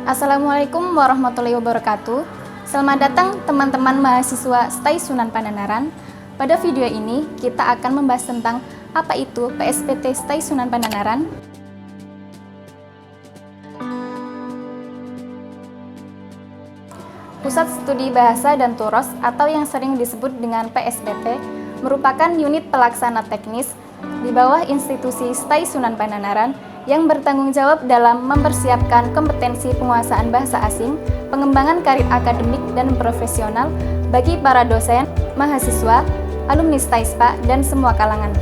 Assalamualaikum warahmatullahi wabarakatuh. Selamat datang teman-teman mahasiswa STAI Sunan Pandanaran. Pada video ini kita akan membahas tentang apa itu PSPT STAI Sunan Pandanaran. Pusat Studi Bahasa dan Turos atau yang sering disebut dengan PSPT merupakan unit pelaksana teknis di bawah institusi STAI Sunan Pandanaran yang bertanggung jawab dalam mempersiapkan kompetensi penguasaan bahasa asing, pengembangan karir akademik dan profesional bagi para dosen, mahasiswa, alumni STAISPA, dan semua kalangan.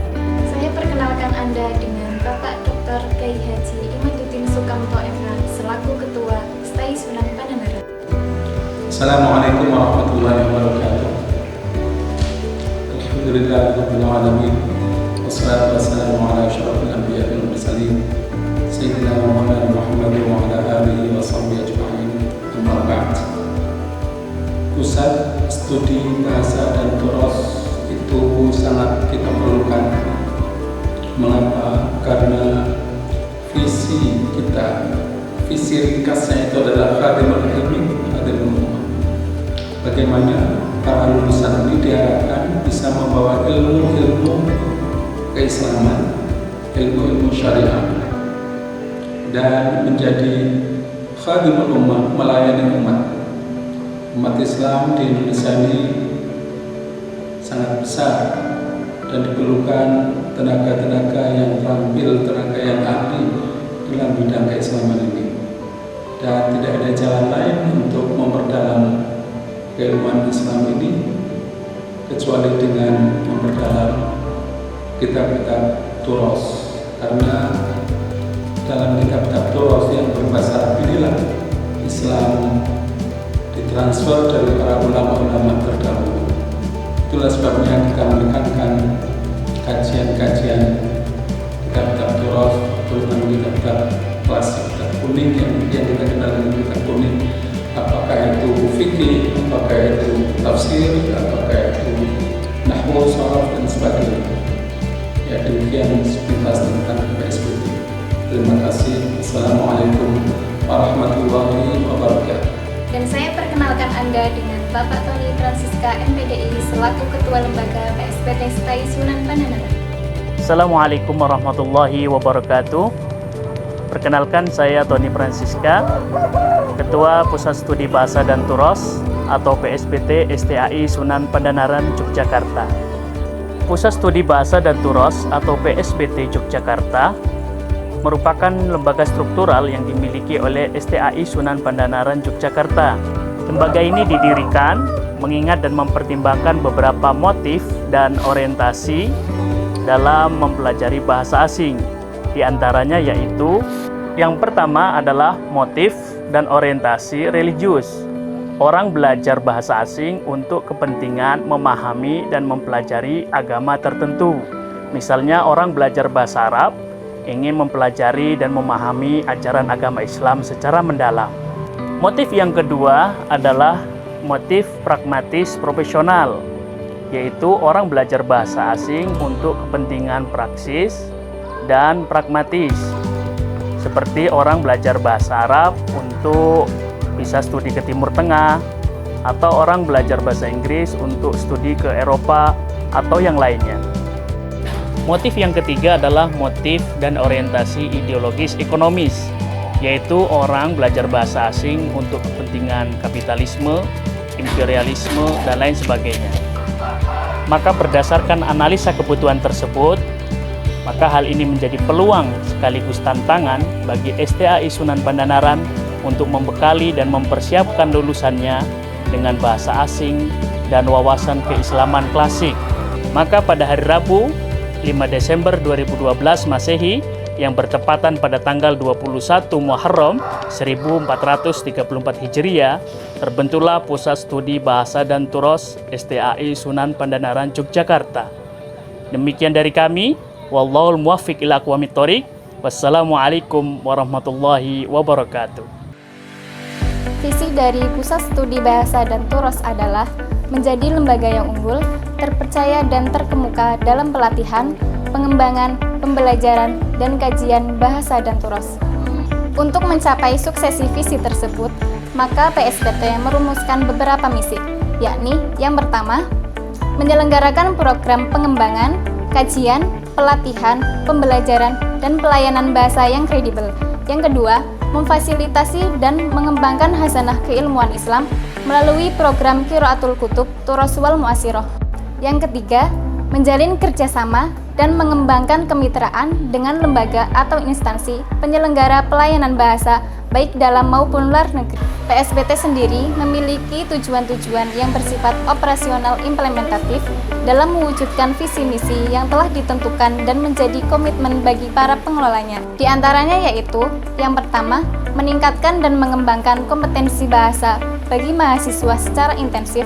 Saya perkenalkan Anda dengan Bapak Dr. Kiai Haji Imaduddin Sukamto MH selaku Ketua STAI Sunan Pandanaran. Assalamualaikum warahmatullahi wabarakatuh. Alhamdulillahirabbil alamin. Wassalatu wassalamu ala asyrofil anbiya'i wal mursalin Sayyidina Muhammad wa ala alihi wa sahbihi ajma'in. Amma ba'd. Pusat Studi Bahasa dan Turos itu sangat kita perlukan. Mengapa? Karena visi kita, visi ringkasnya itu adalah khadimul ilmi, khadimul ummah. Bagaimana para lulusan ini diharapkan bisa membawa ilmu-ilmu keislaman, ilmu-ilmu syariah, dan menjadi khadimul ummah, melayani umat. Umat Islam di Indonesia ini sangat besar dan diperlukan tenaga-tenaga yang terampil, tenaga yang ahli dalam bidang keislaman ini. Dan tidak ada jalan lain untuk memperdalam keilmuan Islam ini kecuali dengan memperdalam kitab-kitab Turos, karena dalam kitab-kitab Turos yang berbahasa Arab inilah Islam ditransfer dari para ulama-ulama terdahulu. Itulah sebabnya kita menekankan kajian-kajian kitab-kitab Turos, terutama kitab-kitab klasik, kitab kuning yang kita kenal dengan kitab kuning. Apakah itu fikih, apakah itu tafsir, apakah itu nahwu, sharaf, dan sebagainya. Ya, demikian sepintas tentang PSPT. Terima kasih. Assalamualaikum warahmatullahi wabarakatuh. Dan saya perkenalkan Anda dengan Bapak Tony Francisca MPDI selaku Ketua Lembaga PSPT STAI Sunan Pandanaran. Assalamualaikum warahmatullahi wabarakatuh. Perkenalkan, saya Tony Francisca, Ketua Pusat Studi Bahasa dan Turos atau PSPT STAI Sunan Pandanaran Yogyakarta. Pusat Studi Bahasa dan Turos atau PSPT Yogyakarta merupakan lembaga struktural yang dimiliki oleh STAI Sunan Pandanaran Yogyakarta. Lembaga ini didirikan mengingat dan mempertimbangkan beberapa motif dan orientasi dalam mempelajari bahasa asing. Di antaranya yaitu yang pertama adalah motif dan orientasi religius. Orang belajar bahasa asing untuk kepentingan memahami dan mempelajari agama tertentu. Misalnya orang belajar bahasa Arab ingin mempelajari dan memahami ajaran agama Islam secara mendalam. Motif yang kedua adalah motif pragmatis profesional, yaitu orang belajar bahasa asing untuk kepentingan praksis dan pragmatis, seperti orang belajar bahasa Arab untuk bisa studi ke Timur Tengah, atau orang belajar bahasa Inggris untuk studi ke Eropa atau yang lainnya. Motif yang ketiga adalah motif dan orientasi ideologis ekonomis, yaitu orang belajar bahasa asing untuk kepentingan kapitalisme, imperialisme, dan lain sebagainya. Maka berdasarkan analisa kebutuhan tersebut, maka hal ini menjadi peluang sekaligus tantangan bagi STAI Sunan Pandanaran untuk membekali dan mempersiapkan lulusannya dengan bahasa asing dan wawasan keislaman klasik. Maka pada hari Rabu 5 Desember 2012 Masehi yang bertepatan pada tanggal 21 Muharram 1434 Hijriah, terbentuklah Pusat Studi Bahasa dan Turos STAI Sunan Pandanaran Yogyakarta. Demikian dari kami. Wallahul muwaffiq ila aqwamit thoriq. Wassalamualaikum warahmatullahi wabarakatuh. Visi dari Pusat Studi Bahasa dan Turos adalah menjadi lembaga yang unggul, terpercaya dan terkemuka dalam pelatihan, pengembangan, pembelajaran, dan kajian bahasa dan turos. Untuk mencapai suksesi visi tersebut, maka PSBT merumuskan beberapa misi, yakni yang pertama, menyelenggarakan program pengembangan, kajian, pelatihan, pembelajaran, dan pelayanan bahasa yang kredibel. Yang kedua, memfasilitasi dan mengembangkan hasanah keilmuan Islam melalui program Qiraatul Kutub, Turos wal Mu'ashiroh. Yang ketiga, menjalin kerjasama dan mengembangkan kemitraan dengan lembaga atau instansi penyelenggara pelayanan bahasa baik dalam maupun luar negeri. PSBT sendiri memiliki tujuan-tujuan yang bersifat operasional implementatif dalam mewujudkan visi misi yang telah ditentukan dan menjadi komitmen bagi para pengelolanya. Di antaranya yaitu, yang pertama, meningkatkan dan mengembangkan kompetensi bahasa bagi mahasiswa secara intensif.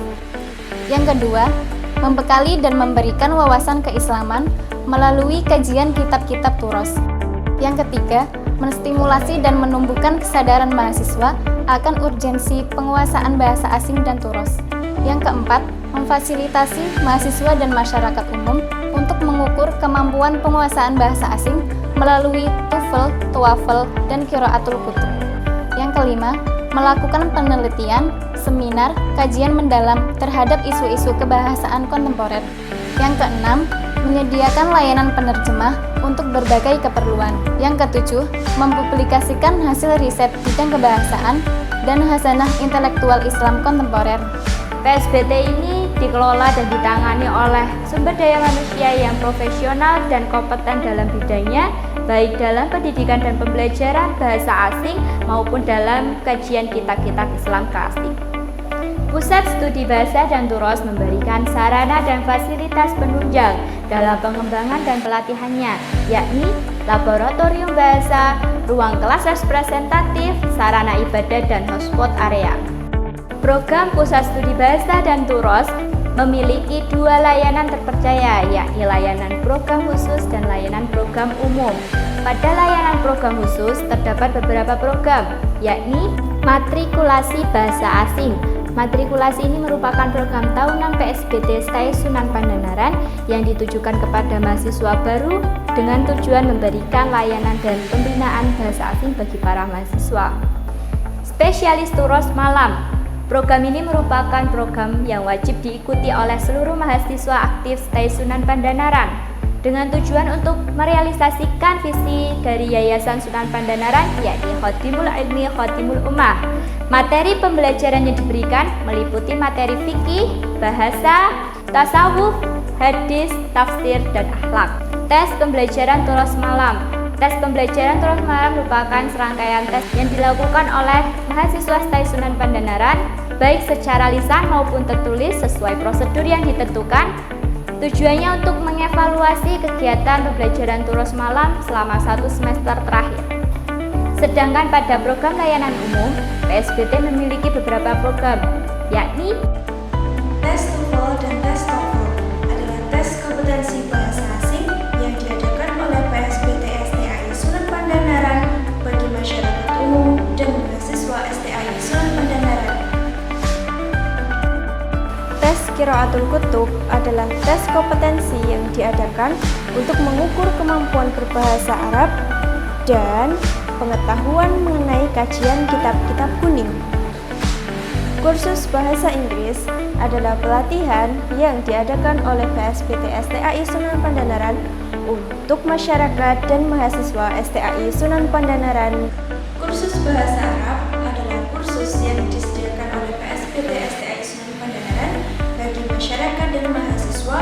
Yang kedua, membekali dan memberikan wawasan keislaman melalui kajian kitab-kitab Turos. Yang ketiga, menstimulasi dan menumbuhkan kesadaran mahasiswa akan urgensi penguasaan bahasa asing dan Turos. Yang keempat, memfasilitasi mahasiswa dan masyarakat umum untuk mengukur kemampuan penguasaan bahasa asing melalui TOEFL, TOEFL, dan Qiraatul Kutub. Yang kelima, melakukan penelitian, seminar, kajian mendalam terhadap isu-isu kebahasaan kontemporer. Yang keenam, menyediakan layanan penerjemah untuk berbagai keperluan. Yang ketujuh, mempublikasikan hasil riset bidang kebahasaan dan hasanah intelektual Islam kontemporer. PSBT ini dikelola dan ditangani oleh sumber daya manusia yang profesional dan kompeten dalam bidangnya, baik dalam pendidikan dan pembelajaran bahasa asing maupun dalam kajian kitab-kitab Islam klasik. Pusat Studi Bahasa dan Turos memberikan sarana dan fasilitas penunjang dalam pengembangan dan pelatihannya, yakni laboratorium bahasa, ruang kelas representatif, sarana ibadah, dan hotspot area. Program Pusat Studi Bahasa dan Turos memiliki dua layanan terpercaya, yakni layanan program khusus dan layanan program umum. Pada layanan program khusus terdapat beberapa program, yakni matrikulasi bahasa asing. Matrikulasi ini merupakan program tahunan PSBT STAI Sunan Pandanaran yang ditujukan kepada mahasiswa baru dengan tujuan memberikan layanan dan pembinaan bahasa asing bagi para mahasiswa. Spesialis Turos Malam. Program ini merupakan program yang wajib diikuti oleh seluruh mahasiswa aktif STAI Sunan Pandanaran dengan tujuan untuk merealisasikan visi dari Yayasan Sunan Pandanaran, yakni Khotimul Ilmi Khotimul Ummah. Materi pembelajaran yang diberikan meliputi materi fikih, bahasa, tasawuf, hadis, tafsir, dan akhlak. Tes pembelajaran Turos Malam. Tes pembelajaran Turos Malam merupakan serangkaian tes yang dilakukan oleh mahasiswa STAI Sunan Pandanaran, baik secara lisan maupun tertulis sesuai prosedur yang ditentukan. Tujuannya untuk mengevaluasi kegiatan pembelajaran Turos Malam selama 1 semester terakhir. Sedangkan pada program layanan umum, PSBT memiliki beberapa program, yakni tes TOEFL dan tes TOEFL adalah tes kompetensi bahasa asing yang diadakan oleh PSBT STAI Sunan Pandanaran bagi masyarakat umum dan mahasiswa STAI Sunan Pandanaran. Tes Qiraatul Kutub adalah tes kompetensi yang diadakan untuk mengukur kemampuan berbahasa Arab dan pengetahuan mengenai kajian kitab-kitab kuning. Kursus Bahasa Inggris adalah pelatihan yang diadakan oleh PSBT STAI Sunan Pandanaran untuk masyarakat dan mahasiswa STAI Sunan Pandanaran. Kursus Bahasa Arab adalah kursus yang disediakan oleh PSBT STAI Sunan Pandanaran bagi masyarakat dan mahasiswa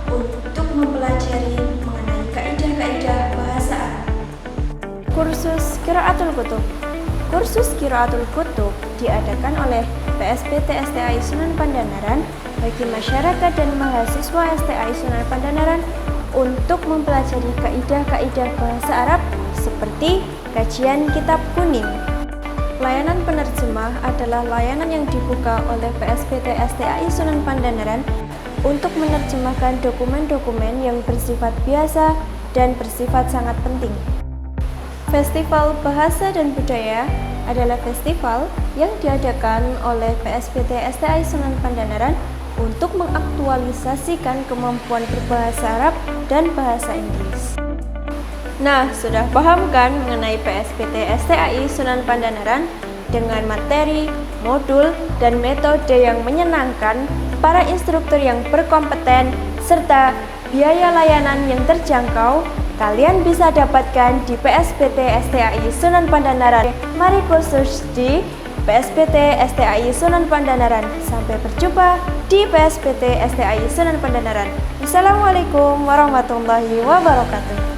untuk mempelajari mengenai kaidah-kaidah bahasa Arab. Kursus Qiraatul Kutub. Kursus Qiraatul Kutub diadakan oleh PSBT STAI Sunan Pandanaran bagi masyarakat dan mahasiswa STAI Sunan Pandanaran untuk mempelajari kaidah-kaidah bahasa Arab seperti kajian kitab kuning. Layanan penerjemah adalah layanan yang dibuka oleh PSBT STAI Sunan Pandanaran untuk menerjemahkan dokumen-dokumen yang bersifat biasa dan bersifat sangat penting. Festival Bahasa dan Budaya adalah festival yang diadakan oleh PSBT STAI Sunan Pandanaran untuk mengaktualisasikan kemampuan berbahasa Arab dan bahasa Inggris. Nah, sudah paham kan mengenai PSBT STAI Sunan Pandanaran dengan materi, modul, dan metode yang menyenangkan, para instruktur yang berkompeten, serta biaya layanan yang terjangkau? Kalian bisa dapatkan di PSBT STAI Sunan Pandanaran. Mari kursus di PSBT STAI Sunan Pandanaran. Sampai berjumpa di PSBT STAI Sunan Pandanaran. Wassalamualaikum warahmatullahi wabarakatuh.